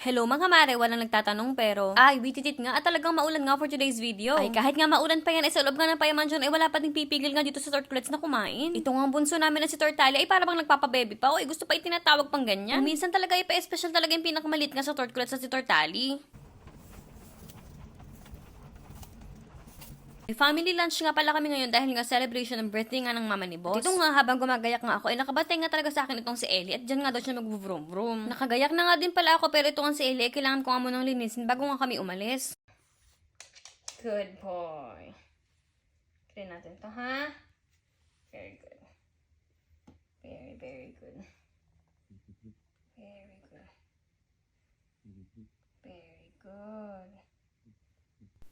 Hello mga mare, walang nagtatanong pero ay, wititit nga at talagang maulan nga for today's video. Ay kahit nga maulan pa yan ay sa loob nga ng payaman dyan ay wala pa ding pipigil nga dito sa tortulets na kumain. Ito nga ang bunso namin na si Tortali ay para bang nagpapabebe pa o ay gusto pa itinatawag pang ganyan. Kung minsan talaga ay pa-special talaga yung pinakamalit nga sa tortulets na si Tortali. May family lunch nga pala kami ngayon dahil nga celebration ng birthday nga ng mama ni boss. Dito nga habang gumagayak nga ako ay nakabatay nga talaga sa akin itong si Ellie at dyan nga daw siya mag-vroom-vroom. Nakagayak na nga din pala ako pero ito nga si Ellie ay kailangan ko nga munang linisin bago nga kami umalis. Good boy. Clean natin to ha. Very good. Very, very good. Very good. Very good.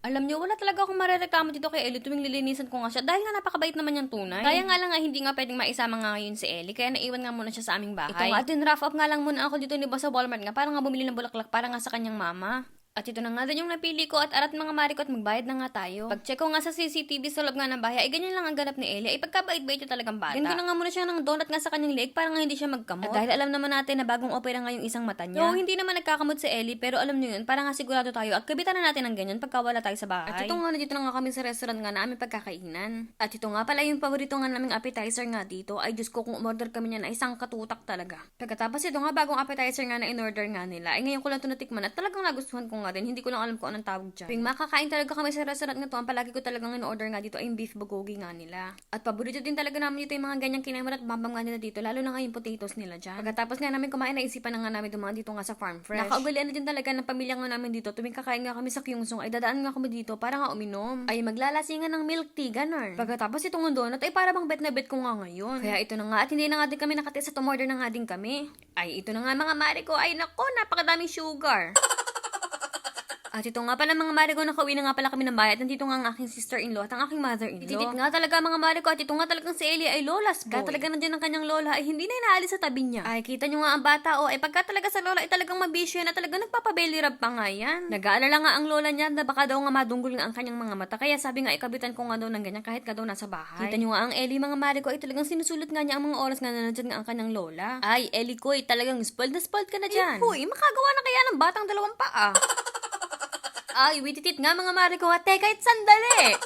Alam niyo, wala talaga akong marereklamo dito kay Ellie tuwing lilinisan ko nga siya dahil nga napakabait naman niyang tunay. Kaya nga lang nga hindi nga pwedeng maisama nga ngayon si Ellie kaya naiwan nga muna siya sa aming bahay. Ito nga, din-rough up nga lang muna ako dito ni boss sa Walmart nga para nga bumili ng bulaklak para nga sa kanyang mama. At ito na nga din yung napili ko at arat mga mariko at magbayad na nga tayo. Pag-check ko nga sa CCTV sa loob nga ng bahay, ay ganyan lang ang ganap ni Ellie. Ay pagkabait-bait yung talagang bata. Ganyan ko na nga muna siya ng donut nga sa kanyang leg para nga hindi siya magkamot. At dahil alam naman natin na bagong opera nga yung isang mata niya. No, hindi naman nagkakamot si Ellie pero alam niyo yun, para nga sigurado tayo at kabitan na natin ng ganyan pagka wala tayo sa bahay. At ito nga, dito na nga kami sa restaurant nga namin pagkakainan. At ito nga pala yung paborito nga naming appetizer nga dito. Ay Diyos ko, kung umorder kami niyan ay isang katutak talaga. Pagkatapos ito nga bagong appetizer nga na in-order nga nila. Ay ngayon ko lang ito natikman at talagang nagustuhan ko nga din. Hindi ko lang alam kung anong tawag dyan. Tuwing makakain talaga kami sa restaurant nga to, ang palagi ko talagang in-order nga dito ay yung beef bulgogi nga nila. At paborito din talaga namin dito yung mga ganyang kinamar at bambam nga nila dito, lalo na nga yung potatoes nila dyan. Pagkatapos nga namin kumain, naisipan na nga namin dumaan dito nga sa Farm Fresh. Nakaugalian na din talaga ng pamilya nga namin dito, tuwing kakain nga kami sa Kyungsung ay dadaan nga kami dito para nga uminom. Ay maglalasingan ng milk tea, ganun. Pagkatapos itong donut ay para bang bet na bet ko nga ngayon. Kaya ito na nga at hindi na nga din kami nakatisa at umorder na nga din kami. Ay ito na nga mga mare ko, ay nako, napakadaming sugar. At ito nga pala mga mare ko, nakauwi na nga pala kami ng bahay at nandito nga ang aking sister-in-law at ang aking mother-in-law. Titipit nga talaga mga mare ko at ito nga talagang si Ellie ay lola's boy. Kaya talaga nandiyan ang kanyang lola ay hindi na inaalis sa tabi niya. Ay kita nyo nga ang bata ay pagka talaga sa lola ay talagang mabisyo yan at talagang nagpapabelly rub pa nga yan. Nag-aalala nga ang lola niya na baka daw nga madunggol nga ang kanyang mga mata kaya sabi nga ikabitan ko nga daw ng ganyan kahit ka daw nasa bahay. Kita nyo nga ang Ellie mga mare ko ay talagang sinusulat nga niya ang mga oras nga na nandiyan nga ang kanyang lola. Ay Ellie ko ay talagang spoiled na spoiled ka na dyan. Huy, makagawa na kaya ng batang dalawang paa. Ay, wititit nga mga mare ko. Teka, sandali!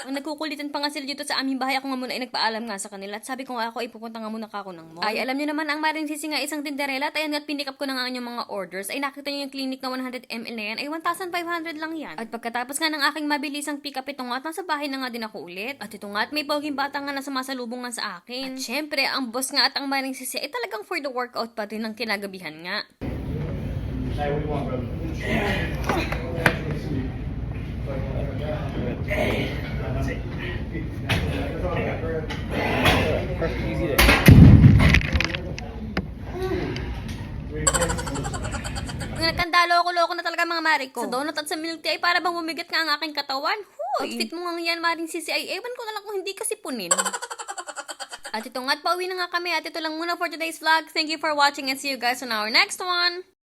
Ang nagkukulitan pa nga sila dito sa aming bahay, ako nga muna ay nagpaalam nga sa kanila. At sabi ko nga ako, ipupunta nga muna ako ng mall. Ay, alam niyo naman, ang Maring Sisi nga isang tinderella. At ayan nga, pinik up ko na nga yung mga orders. Ay, nakita niyo yung clinic na 100 ml na yan. Ay, 1,500 lang yan. At pagkatapos nga ng aking mabilisang pick up ito nga, at nasa bahay na nga din ako ulit. At ito nga, at may poging bata nga nasa masalubong nga sa akin. At syempre, ang boss nga at ang Maring Sisi ay talagang for the workout pa din ng kinagabihan nga. Hey, what do you want, bro? Perfect, easy day. Nagkandalo-loko na talaga mga mare ko. Sa donut at sa milk tea ay para bang bumigat nga ang aking katawan. Huy! Outfit mo nga yan, Maring Sisi, ay ewan ko na lang kung hindi kasi punin. At ito nga't pauwi na nga kami at ito lang muna for today's vlog. Thank you for watching and see you guys on our next one.